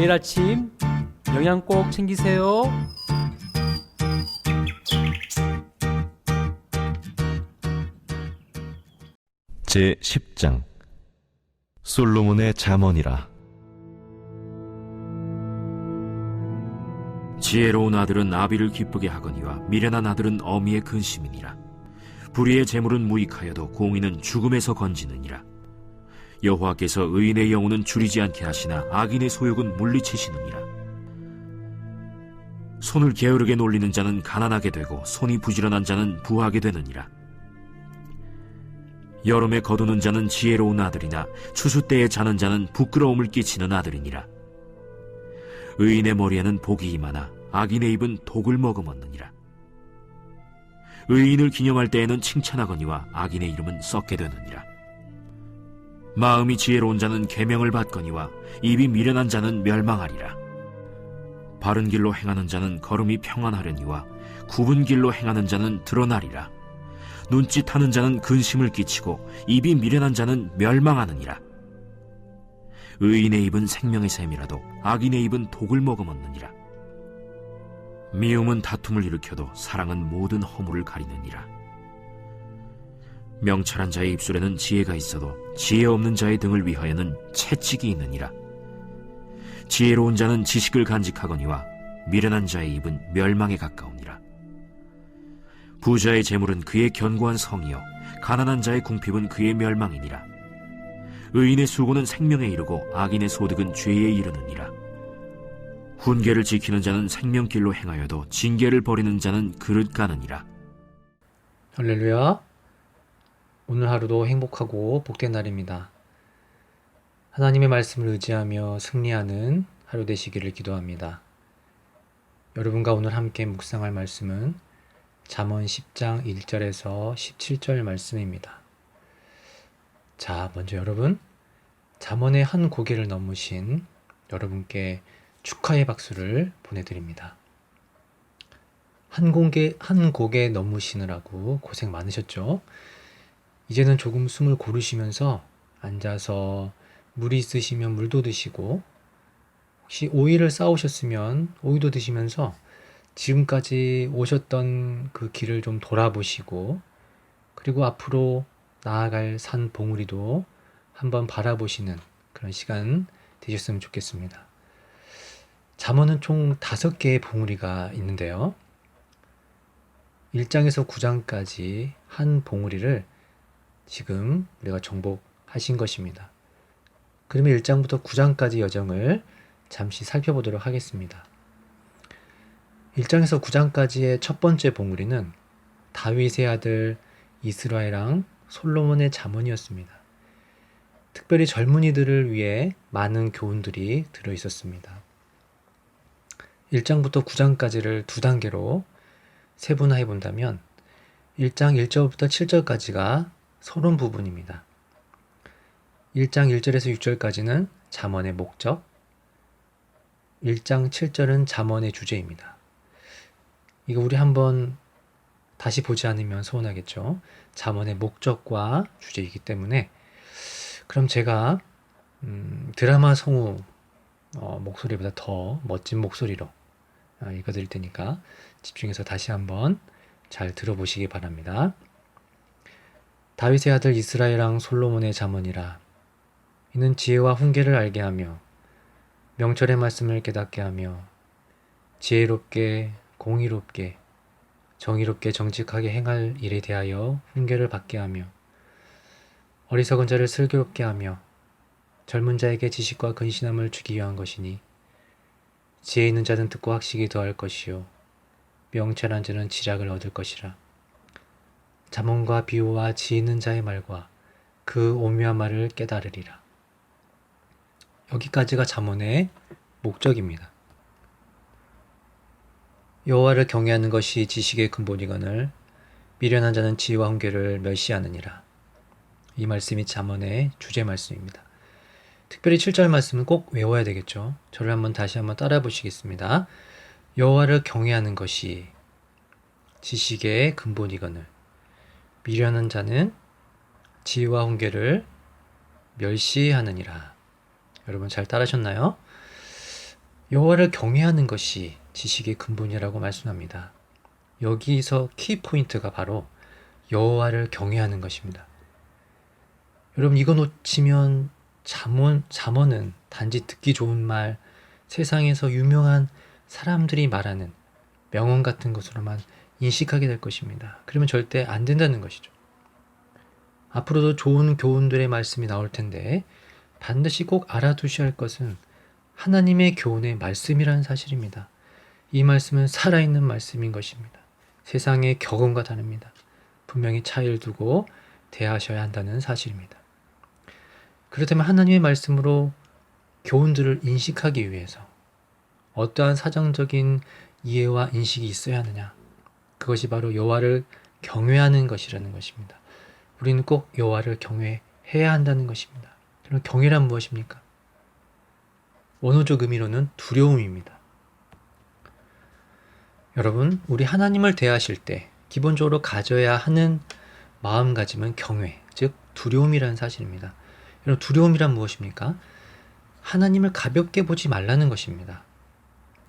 매일 아침 영양 꼭 챙기세요. 제10장 솔로몬의 잠언이라. 지혜로운 아들은 아비를 기쁘게 하거니와 미련한 아들은 어미의 근심이니라. 불의의 재물은 무익하여도 공의는 죽음에서 건지느니라. 여호와께서 의인의 영혼은 줄이지 않게 하시나 악인의 소욕은 물리치시느니라. 손을 게으르게 놀리는 자는 가난하게 되고 손이 부지런한 자는 부하게 되느니라. 여름에 거두는 자는 지혜로운 아들이나 추수 때에 자는 자는 부끄러움을 끼치는 아들이니라. 의인의 머리에는 복이 임하나 악인의 입은 독을 머금었느니라. 의인을 기념할 때에는 칭찬하거니와 악인의 이름은 썩게 되느니라. 마음이 지혜로운 자는 계명을 받거니와 입이 미련한 자는 멸망하리라. 바른 길로 행하는 자는 걸음이 평안하려니와 굽은 길로 행하는 자는 드러나리라. 눈짓하는 자는 근심을 끼치고 입이 미련한 자는 멸망하느니라. 의인의 입은 생명의 샘이라도 악인의 입은 독을 머금었느니라. 미움은 다툼을 일으켜도 사랑은 모든 허물을 가리느니라. 명철한 자의 입술에는 지혜가 있어도 지혜 없는 자의 등을 위하여는 채찍이 있느니라. 지혜로운 자는 지식을 간직하거니와 미련한 자의 입은 멸망에 가까우니라. 부자의 재물은 그의 견고한 성이요 가난한 자의 궁핍은 그의 멸망이니라. 의인의 수고는 생명에 이르고 악인의 소득은 죄에 이르느니라. 훈계를 지키는 자는 생명길로 행하여도 징계를 버리는 자는 그릇 가느니라. 할렐루야. 오늘 하루도 행복하고 복된 날입니다. 하나님의 말씀을 의지하며 승리하는 하루 되시기를 기도합니다. 여러분과 오늘 함께 묵상할 말씀은 잠언 10장 1절에서 17절 말씀입니다. 자, 먼저 여러분, 잠언의 한 고개를 넘으신 여러분께 축하의 박수를 보내드립니다. 한 고개 넘으시느라고 고생 많으셨죠? 이제는 조금 숨을 고르시면서 앉아서 물이 있으시면 물도 드시고, 혹시 오이를 싸우셨으면 오이도 드시면서 지금까지 오셨던 그 길을 좀 돌아보시고, 그리고 앞으로 나아갈 산 봉우리도 한번 바라보시는 그런 시간 되셨으면 좋겠습니다. 잠언은 총 5개의 봉우리가 있는데요. 1장에서 9장까지 한 봉우리를 지금 우리가 정복하신 것입니다. 그러면 1장부터 9장까지 여정을 잠시 살펴보도록 하겠습니다. 1장에서 9장까지의 첫 번째 봉우리는 다윗의 아들 이스라엘 왕 솔로몬의 잠언이었습니다. 특별히 젊은이들을 위해 많은 교훈들이 들어있었습니다. 1장부터 9장까지를 두 단계로 세분화해 본다면 1장 1절부터 7절까지가 서론 부분입니다. 1장 1절에서 6절까지는 잠언의 목적, 1장 7절은 잠언의 주제입니다. 이거 우리 한번 다시 보지 않으면 서운하겠죠. 잠언의 목적과 주제이기 때문에. 그럼 제가 드라마 성우 목소리보다 더 멋진 목소리로 읽어드릴 테니까 집중해서 다시 한번 잘 들어보시기 바랍니다. 다윗의 아들 이스라엘 왕 솔로몬의 잠언이라. 이는 지혜와 훈계를 알게 하며 명철의 말씀을 깨닫게 하며 지혜롭게 공의롭게 정의롭게 정직하게 행할 일에 대하여 훈계를 받게 하며 어리석은 자를 슬기롭게 하며 젊은 자에게 지식과 근신함을 주기 위한 것이니 지혜 있는 자는 듣고 학식이 더할 것이요 명철한 자는 지략을 얻을 것이라. 잠언과 비유와 지혜 있는 자의 말과 그 오묘한 말을 깨달으리라. 여기까지가 잠언의 목적입니다. 여호와를 경외하는 것이 지식의 근본이거늘 미련한 자는 지혜와 훈계를 멸시하느니라. 이 말씀이 잠언의 주제 말씀입니다. 특별히 7절 말씀은 꼭 외워야 되겠죠. 저를 다시 한번 따라 보시겠습니다. 여호와를 경외하는 것이 지식의 근본이거늘 미련한 자는 지혜와 훈계를 멸시하느니라. 여러분 잘 따라하셨나요? 여호와를 경외하는 것이 지식의 근본이라고 말씀합니다. 여기서 키포인트가 바로 여호와를 경외하는 것입니다. 여러분 이거 놓치면 잠언은 단지 듣기 좋은 말, 세상에서 유명한 사람들이 말하는 명언 같은 것으로만 인식하게 될 것입니다. 그러면 절대 안 된다는 것이죠. 앞으로도 좋은 교훈들의 말씀이 나올 텐데 반드시 꼭 알아두셔야 할 것은 하나님의 교훈의 말씀이라는 사실입니다. 이 말씀은 살아있는 말씀인 것입니다. 세상의 격언과 다릅니다. 분명히 차이를 두고 대하셔야 한다는 사실입니다. 그렇다면 하나님의 말씀으로 교훈들을 인식하기 위해서 어떠한 사정적인 이해와 인식이 있어야 하느냐? 그것이 바로 여호와를 경외하는 것이라는 것입니다. 우리는 꼭 여호와를 경외해야 한다는 것입니다. 그럼 경외란 무엇입니까? 원어적 의미로는 두려움입니다. 여러분, 우리 하나님을 대하실 때 기본적으로 가져야 하는 마음가짐은 경외, 즉 두려움이라는 사실입니다. 여러분, 두려움이란 무엇입니까? 하나님을 가볍게 보지 말라는 것입니다.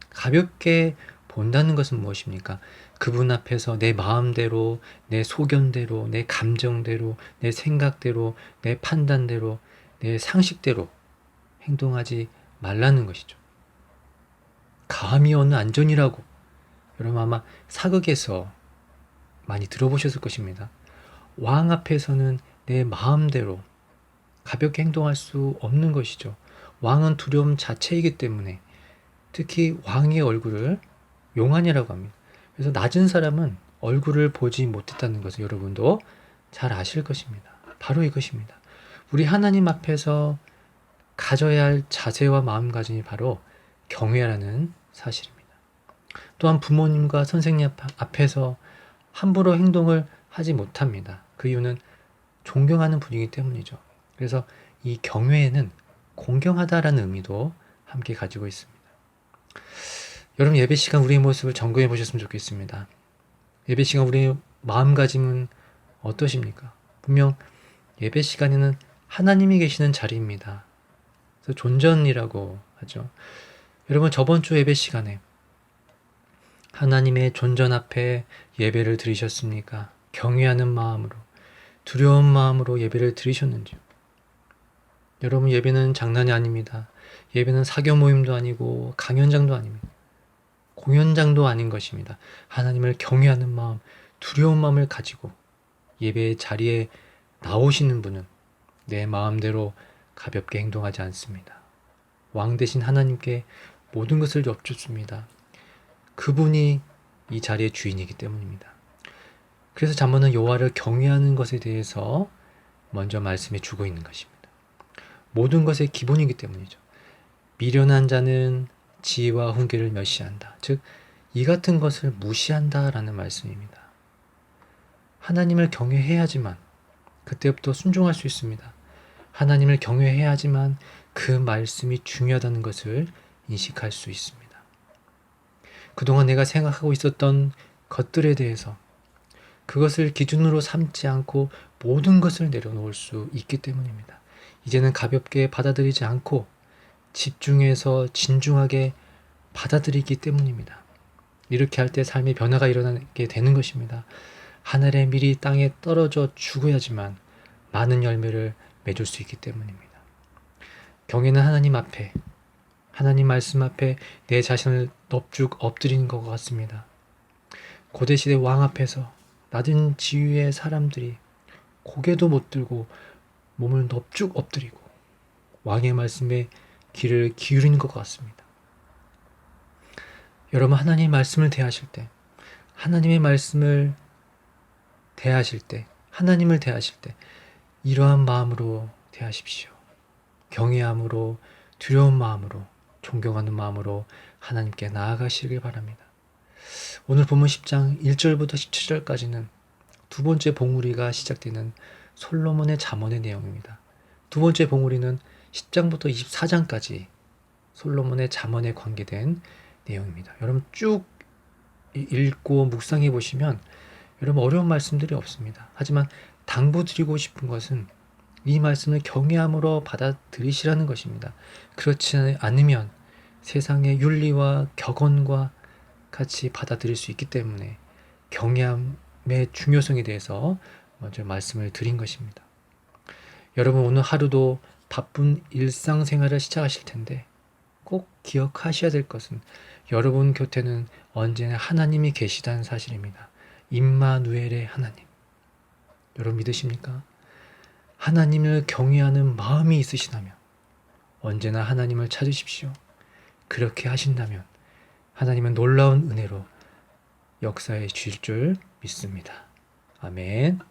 가볍게 본다는 것은 무엇입니까? 그분 앞에서 내 마음대로, 내 소견대로, 내 감정대로, 내 생각대로, 내 판단대로, 내 상식대로 행동하지 말라는 것이죠. 감히 어느 안전이라고 여러분 아마 사극에서 많이 들어보셨을 것입니다. 왕 앞에서는 내 마음대로 가볍게 행동할 수 없는 것이죠. 왕은 두려움 자체이기 때문에 특히 왕의 얼굴을 용한이라고 합니다. 그래서 낮은 사람은 얼굴을 보지 못했다는 것을 여러분도 잘 아실 것입니다. 바로 이것입니다. 우리 하나님 앞에서 가져야 할 자세와 마음가짐이 바로 경외라는 사실입니다. 또한 부모님과 선생님 앞에서 함부로 행동을 하지 못합니다. 그 이유는 존경하는 분이기 때문이죠. 그래서 이 경외에는 공경하다라는 의미도 함께 가지고 있습니다. 여러분 예배 시간 우리의 모습을 점검해 보셨으면 좋겠습니다. 예배 시간 우리의 마음가짐은 어떠십니까? 분명 예배 시간에는 하나님이 계시는 자리입니다. 그래서 존전이라고 하죠. 여러분 저번 주 예배 시간에 하나님의 존전 앞에 예배를 드리셨습니까? 경외하는 마음으로, 두려운 마음으로 예배를 드리셨는지요? 여러분 예배는 장난이 아닙니다. 예배는 사교 모임도 아니고 강연장도 아닙니다. 공연장도 아닌 것입니다. 하나님을 경외하는 마음, 두려운 마음을 가지고 예배의 자리에 나오시는 분은 내 마음대로 가볍게 행동하지 않습니다. 왕 대신 하나님께 모든 것을 여쭙습니다. 그분이 이 자리의 주인이기 때문입니다. 그래서 잠언은 여호와를 경외하는 것에 대해서 먼저 말씀해 주고 있는 것입니다. 모든 것의 기본이기 때문이죠. 미련한 자는 지혜와 훈계를 멸시한다. 즉, 이 같은 것을 무시한다라는 말씀입니다. 하나님을 경외해야지만 그때부터 순종할 수 있습니다. 하나님을 경외해야지만 그 말씀이 중요하다는 것을 인식할 수 있습니다. 그동안 내가 생각하고 있었던 것들에 대해서 그것을 기준으로 삼지 않고 모든 것을 내려놓을 수 있기 때문입니다. 이제는 가볍게 받아들이지 않고 집중해서 진중하게 받아들이기 때문입니다. 이렇게 할 때 삶의 변화가 일어나게 되는 것입니다. 하늘의 밀이 땅에 떨어져 죽어야지만 많은 열매를 맺을 수 있기 때문입니다. 경외는 하나님 앞에, 하나님 말씀 앞에 내 자신을 넙죽 엎드리는 것 같습니다. 고대시대 왕 앞에서 낮은 지위의 사람들이 고개도 못 들고 몸을 넙죽 엎드리고 왕의 말씀에 귀를 기울이는 것 같습니다. 여러분 하나님의 말씀을 대하실 때, 하나님의 말씀을 대하실 때, 하나님을 대하실 때 이러한 마음으로 대하십시오. 경외함으로, 두려운 마음으로, 존경하는 마음으로 하나님께 나아가시길 바랍니다. 오늘 본문 10장 1절부터 17절까지는 두 번째 봉우리가 시작되는 솔로몬의 잠언의 내용입니다. 두 번째 봉우리는 10장부터 24장까지 솔로몬의 잠언에 관계된 내용입니다. 여러분 쭉 읽고 묵상해 보시면 여러분 어려운 말씀들이 없습니다. 하지만 당부드리고 싶은 것은 이 말씀을 경외함으로 받아들이시라는 것입니다. 그렇지 않으면 세상의 윤리와 격언과 같이 받아들일 수 있기 때문에 경외함의 중요성에 대해서 먼저 말씀을 드린 것입니다. 여러분 오늘 하루도 바쁜 일상생활을 시작하실 텐데 꼭 기억하셔야 될 것은 여러분 곁에는 언제나 하나님이 계시다는 사실입니다. 임마누엘의 하나님. 여러분 믿으십니까? 하나님을 경외하는 마음이 있으시다면 언제나 하나님을 찾으십시오. 그렇게 하신다면 하나님은 놀라운 은혜로 역사해 주실 줄 믿습니다. 아멘.